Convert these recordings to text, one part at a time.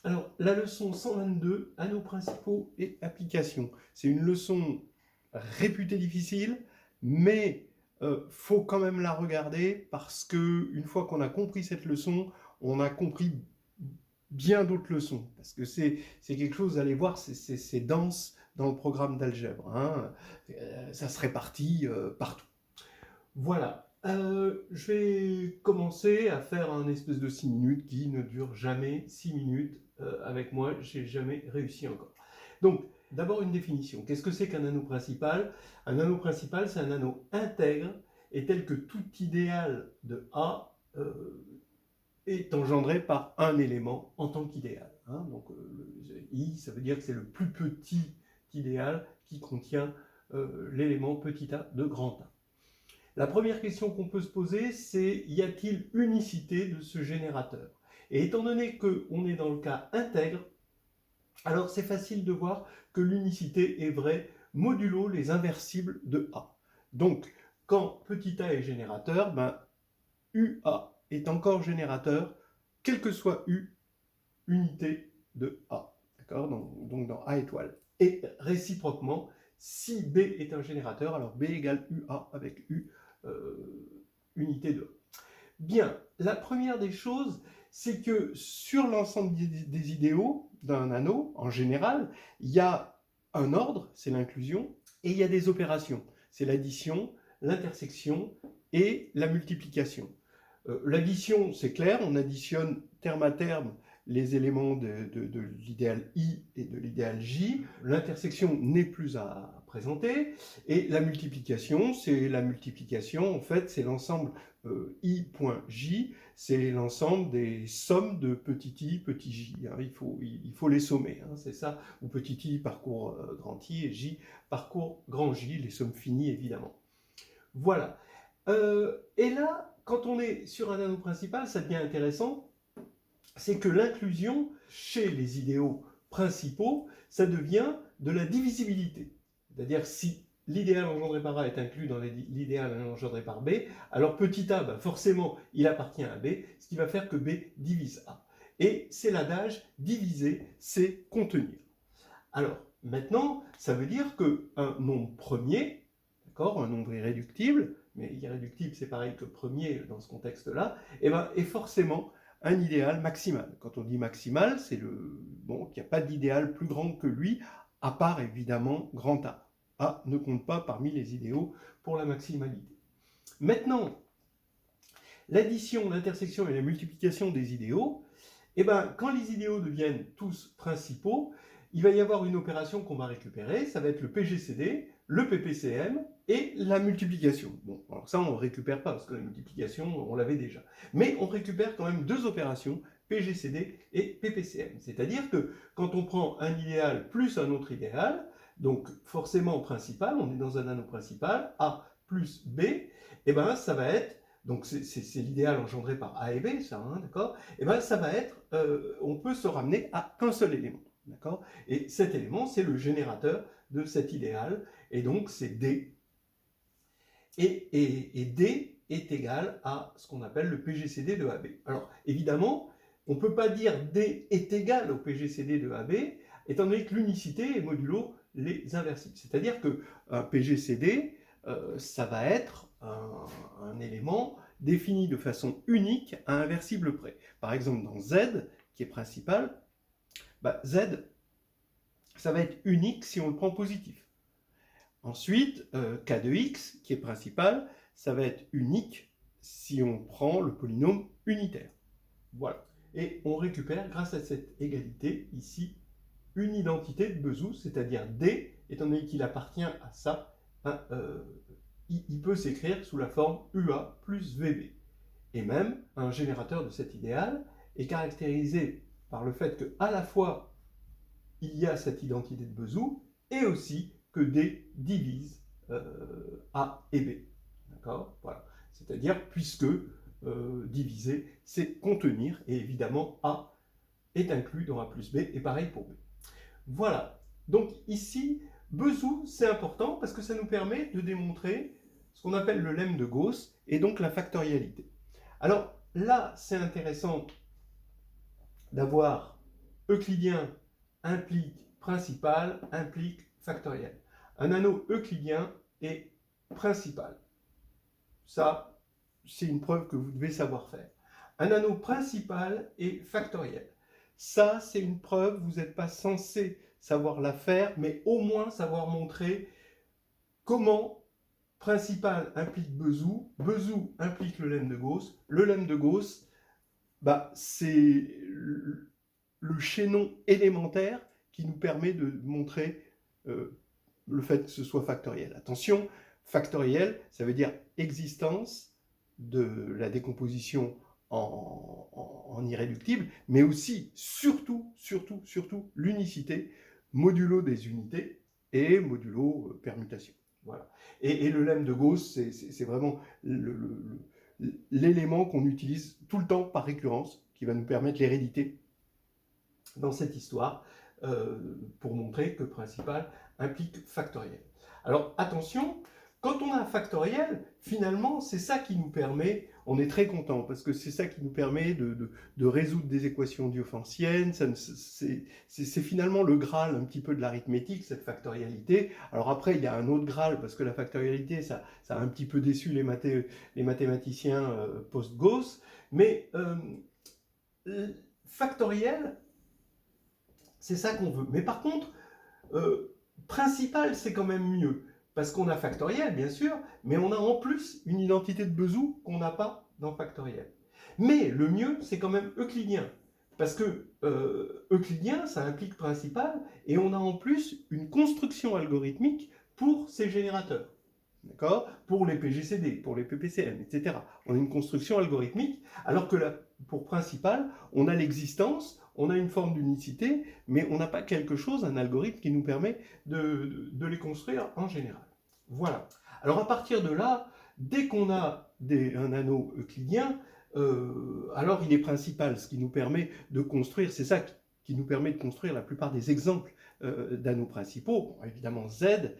Alors, la leçon 122, anneaux principaux et applications. C'est une leçon réputée difficile, mais faut quand même la regarder parce que une fois qu'on a compris cette leçon, on a compris bien d'autres leçons. Parce que c'est quelque chose, allez voir, c'est dense dans le programme d'algèbre. Hein. Ça se répartit partout. Voilà. Je vais commencer à faire un espèce de 6 minutes qui ne dure jamais 6 minutes. Avec moi, j'ai jamais réussi encore. Donc, d'abord une définition. Qu'est-ce que c'est qu'un anneau principal? Un anneau principal, c'est un anneau intègre et tel que tout idéal de A est engendré par un élément en tant qu'idéal. Hein. Donc, I, ça veut dire que c'est le plus petit idéal qui contient l'élément petit a de grand A. La première question qu'on peut se poser, c'est y a-t-il unicité de ce générateur? Et étant donné qu'on est dans le cas intègre, alors c'est facile de voir que l'unicité est vraie modulo les inversibles de A. Donc, quand petit a est générateur, UA est encore générateur, quel que soit U, unité de A. D'accord? Donc dans A étoile. Et réciproquement, si B est un générateur, alors B égale UA avec U unité de A. Bien, la première des choses, c'est que sur l'ensemble des idéaux d'un anneau, en général, il y a un ordre, c'est l'inclusion, et il y a des opérations, c'est l'addition, l'intersection et la multiplication. L'addition, c'est clair, on additionne terme à terme les éléments de l'idéal I et de l'idéal J. L'intersection n'est plus à présenter. Et la multiplication, c'est la multiplication, en fait, c'est l'ensemble I.J, c'est l'ensemble des sommes de petit i, petit j. Hein. Il faut les sommer, hein, c'est ça. Ou petit i parcourt grand I et j parcourt grand J, les sommes finies évidemment. Voilà. Et là, quand on est sur un anneau principal, ça devient intéressant, c'est que l'inclusion chez les idéaux principaux, ça devient de la divisibilité. C'est-à-dire si l'idéal engendré par A est inclus dans l'idéal engendré par B, alors petit a, forcément, il appartient à B, ce qui va faire que B divise A. Et c'est l'adage diviser, c'est contenir. Alors, maintenant, ça veut dire qu'un nombre premier, d'accord, un nombre irréductible, mais irréductible c'est pareil que premier dans ce contexte-là, est forcément un idéal maximal. Quand on dit maximal, c'est qu'il n'y a pas d'idéal plus grand que lui, à part évidemment grand A. A ne compte pas parmi les idéaux pour la maximalité. Maintenant, l'addition, l'intersection et la multiplication des idéaux, quand les idéaux deviennent tous principaux, il va y avoir une opération qu'on va récupérer, ça va être le PGCD, le PPCM et la multiplication. Bon, alors ça on ne récupère pas parce que la multiplication on l'avait déjà. Mais on récupère quand même deux opérations, PGCD et PPCM. C'est-à-dire que quand on prend un idéal plus un autre idéal, donc forcément principal, on est dans un anneau principal, A plus B, ça va être, donc c'est l'idéal engendré par A et B, ça, hein, d'accord? Ça va être, on peut se ramener à qu'un seul élément. D'accord? Et cet élément, c'est le générateur de cet idéal, et donc c'est D. Et D est égal à ce qu'on appelle le PGCD de AB. Alors, évidemment, on ne peut pas dire D est égal au PGCD de AB, étant donné que l'unicité est modulo les inversibles. C'est-à-dire qu'un PGCD, ça va être un élément défini de façon unique à inversible près. Par exemple, dans Z, qui est principal, Z, ça va être unique si on le prend positif. Ensuite, K de X, qui est principal, ça va être unique si on prend le polynôme unitaire. Voilà. Et on récupère, grâce à cette égalité, ici, une identité de Bezout, c'est-à-dire D, étant donné qu'il appartient à ça, il peut s'écrire sous la forme UA plus VB. Et même, un générateur de cet idéal est caractérisé par le fait qu'à la fois, il y a cette identité de Bezout, et aussi que D divise A et B. D'accord? Voilà. C'est-à-dire, puisque diviser, c'est contenir, et évidemment, A est inclus dans A plus B, et pareil pour B. Voilà. Donc ici, Bezout, c'est important parce que ça nous permet de démontrer ce qu'on appelle le lemme de Gauss, et donc la factorialité. Alors là, c'est intéressant d'avoir euclidien implique principal, implique factoriel. Un anneau euclidien est principal. Ça, c'est une preuve que vous devez savoir faire. Un anneau principal est factoriel. Ça, c'est une preuve, vous n'êtes pas censé savoir la faire, mais au moins savoir montrer comment principal implique Bezout, Bezout implique le lemme de Gauss. Le lemme de Gauss, c'est le chaînon élémentaire qui nous permet de montrer le fait que ce soit factoriel. Attention, factoriel, ça veut dire existence de la décomposition en irréductible, mais aussi, surtout, l'unicité, modulo des unités et modulo permutation. Voilà. Et le lemme de Gauss, c'est vraiment l'élément qu'on utilise tout le temps par récurrence, qui va nous permettre l'hérédité dans cette histoire, pour montrer que principal implique factoriel. Alors attention, quand on a un factoriel, finalement, c'est ça qui nous permet, on est très content, parce que c'est ça qui nous permet de résoudre des équations diophantiennes. C'est finalement le Graal un petit peu de l'arithmétique, cette factorialité. Alors après, il y a un autre Graal, parce que la factorialité, ça a un petit peu déçu les mathématiciens post-Gauss, mais factoriel, c'est ça qu'on veut. Mais par contre, principal, c'est quand même mieux. Parce qu'on a factoriel, bien sûr, mais on a en plus une identité de Bezout qu'on n'a pas dans factoriel. Mais le mieux, c'est quand même euclidien. Parce que euclidien, ça implique principal, et on a en plus une construction algorithmique pour ces générateurs. D'accord ? Pour les PGCD, pour les PPCM, etc. On a une construction algorithmique, alors que là, pour principal, on a l'existence, on a une forme d'unicité, mais on n'a pas quelque chose, un algorithme qui nous permet de les construire en général. Voilà. Alors à partir de là, dès qu'on a un anneau euclidien, alors il est principal, ce qui nous permet de construire, c'est ça qui nous permet de construire la plupart des exemples d'anneaux principaux. Bon, évidemment Z,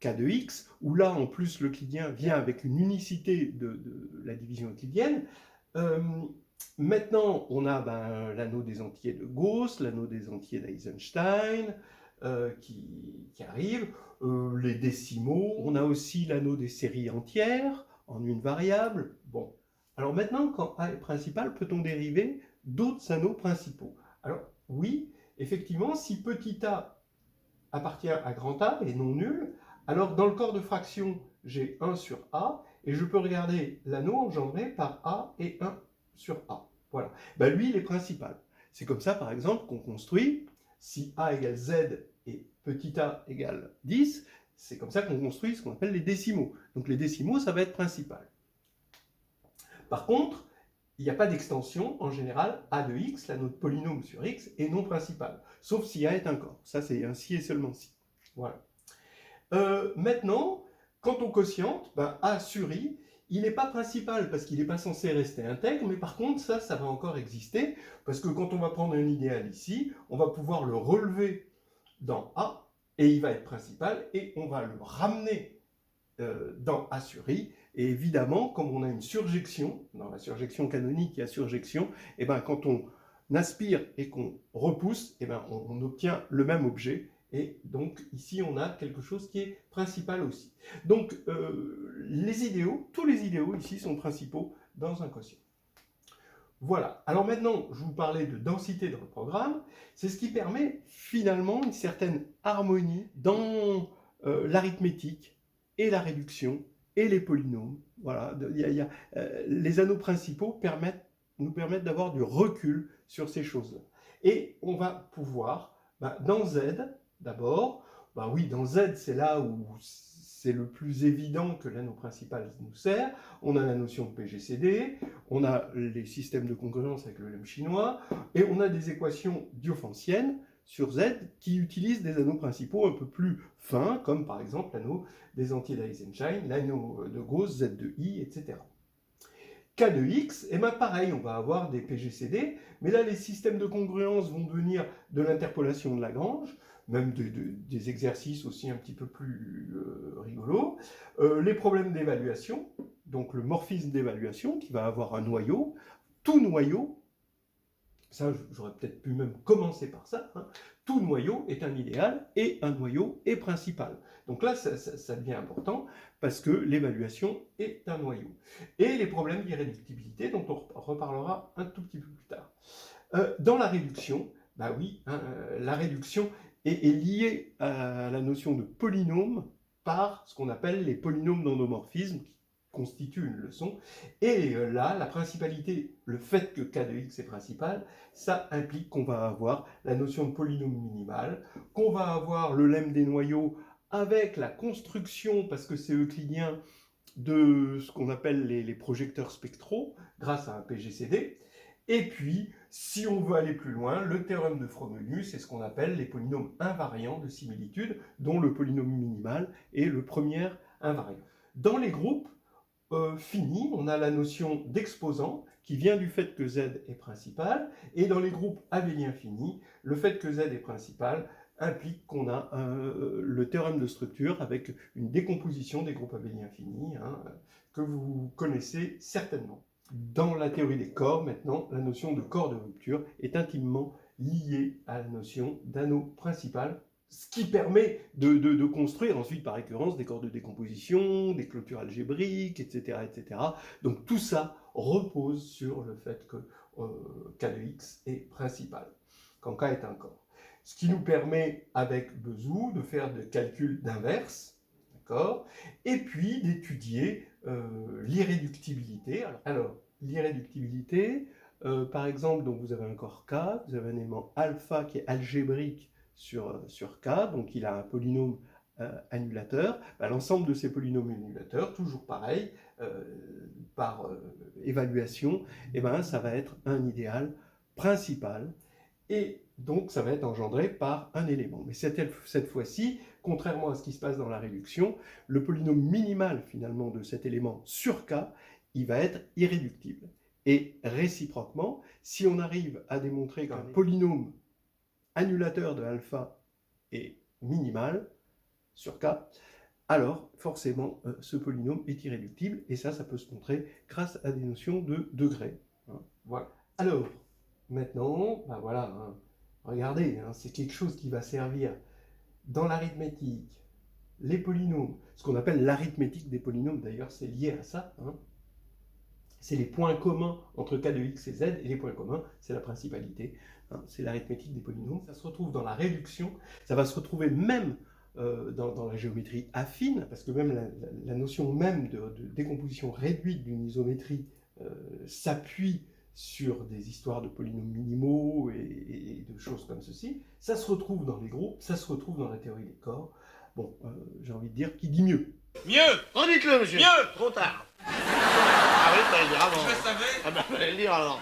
K de X, où là en plus l'euclidien vient avec une unicité de la division euclidienne. Maintenant, on a l'anneau des entiers de Gauss, l'anneau des entiers d'Eisenstein qui arrive, les décimaux. On a aussi l'anneau des séries entières en une variable. Bon, alors maintenant, quand A est principal, peut-on dériver d'autres anneaux principaux? Alors oui, effectivement, si petit a appartient à grand A et non nul, alors dans le corps de fraction, j'ai 1 sur A, et je peux regarder l'anneau engendré par A et 1 sur A. Voilà. Lui, il est principal. C'est comme ça, par exemple, qu'on construit, si A égale Z et petit a égale 10, c'est comme ça qu'on construit ce qu'on appelle les décimaux. Donc les décimaux, ça va être principal. Par contre, il n'y a pas d'extension, en général, A de X, l'anneau de polynôme sur X, est non principal. Sauf si A est un corps. Ça, c'est un si et seulement si. Voilà. Maintenant, quand on quotiente, A sur I, il n'est pas principal parce qu'il n'est pas censé rester intègre, mais par contre, ça va encore exister, parce que quand on va prendre un idéal ici, on va pouvoir le relever dans A, et il va être principal, et on va le ramener dans A sur I, et évidemment, comme on a une surjection, dans la surjection canonique, il y a surjection, et quand on aspire et qu'on repousse, on obtient le même objet. Et donc ici on a quelque chose qui est principal aussi. Donc les idéaux, tous les idéaux ici sont principaux dans un quotient. Voilà. Alors maintenant, je vous parlais de densité dans le programme. C'est ce qui permet finalement une certaine harmonie dans l'arithmétique et la réduction et les polynômes. Voilà. Les anneaux principaux nous permettent d'avoir du recul sur ces choses-là. Et on va pouvoir, dans Z, d'abord, oui, dans Z, c'est là où c'est le plus évident que l'anneau principal nous sert. On a la notion de PGCD, on a les systèmes de congruence avec le lemme chinois, et on a des équations diophantiennes sur Z qui utilisent des anneaux principaux un peu plus fins, comme par exemple l'anneau des entiers d'Eisenstein, l'anneau de Gauss, Z de I, etc. K de X, et pareil, on va avoir des PGCD, mais là les systèmes de congruence vont devenir de l'interpolation de Lagrange, même des exercices aussi un petit peu plus rigolos. Les problèmes d'évaluation, donc le morphisme d'évaluation qui va avoir un noyau. Tout noyau Ça, j'aurais peut-être pu même commencer par ça, hein. Tout noyau est un idéal et un noyau est principal. Donc là, ça devient important parce que l'évaluation est un noyau. Et les problèmes d'irréductibilité, dont on reparlera un tout petit peu plus tard. Dans la réduction, bah oui, hein, la réduction est liée à la notion de polynôme par ce qu'on appelle les polynômes d'endomorphisme, qui constituent une leçon. Et là, la principalité, le fait que k de x est principal, ça implique qu'on va avoir la notion de polynôme minimal, qu'on va avoir le lemme des noyaux avec la construction, parce que c'est euclidien, de ce qu'on appelle les projecteurs spectraux, grâce à un PGCD. Et puis, si on veut aller plus loin, le théorème de Frobenius, c'est ce qu'on appelle les polynômes invariants de similitude, dont le polynôme minimal est le premier invariant. Dans les groupes finis, on a la notion d'exposant, qui vient du fait que Z est principal, et dans les groupes abéliens finis, le fait que Z est principal implique qu'on a le théorème de structure avec une décomposition des groupes abéliens finis, hein, que vous connaissez certainement. Dans la théorie des corps, maintenant, la notion de corps de rupture est intimement liée à la notion d'anneau principal, ce qui permet de construire ensuite par récurrence des corps de décomposition, des clôtures algébriques, etc., etc. Donc tout ça repose sur le fait que k de x est principal, quand k est un corps. Ce qui nous permet, avec Bezout, de faire des calculs d'inverse, d'accord, et puis d'étudier l'irréductibilité. Alors l'irréductibilité, par exemple, donc vous avez un corps K, vous avez un élément alpha qui est algébrique sur K, donc il a un polynôme annulateur. Ben, l'ensemble de ces polynômes annulateurs, toujours pareil, par évaluation, et ben, ça va être un idéal principal, et donc ça va être engendré par un élément. Mais cette fois-ci, contrairement à ce qui se passe dans la réduction, le polynôme minimal finalement de cet élément sur K, il va être irréductible. Et réciproquement, si on arrive à démontrer qu'un polynôme annulateur de alpha est minimal sur K, alors forcément ce polynôme est irréductible, et ça peut se montrer grâce à des notions de degré. Hein. Voilà. Alors, maintenant, ben voilà, hein, regardez, hein, c'est quelque chose qui va servir dans l'arithmétique, les polynômes, ce qu'on appelle l'arithmétique des polynômes, d'ailleurs c'est lié à ça, hein. C'est les points communs entre k de x et z, et les points communs, c'est la principalité, hein, c'est l'arithmétique des polynômes. Ça se retrouve dans la réduction, ça va se retrouver même dans la géométrie affine, parce que même la notion même de décomposition réduite d'une isométrie s'appuie sur des histoires de polynômes minimaux et de choses comme ceci. Ça se retrouve dans les groupes, ça se retrouve dans la théorie des corps. Bon, j'ai envie de dire, qui dit mieux? Mieux! Redites-le, monsieur! Mieux! Trop tard! Ah oui, fallait le dire avant. Je le savais! Ah ben, fallait le dire alors.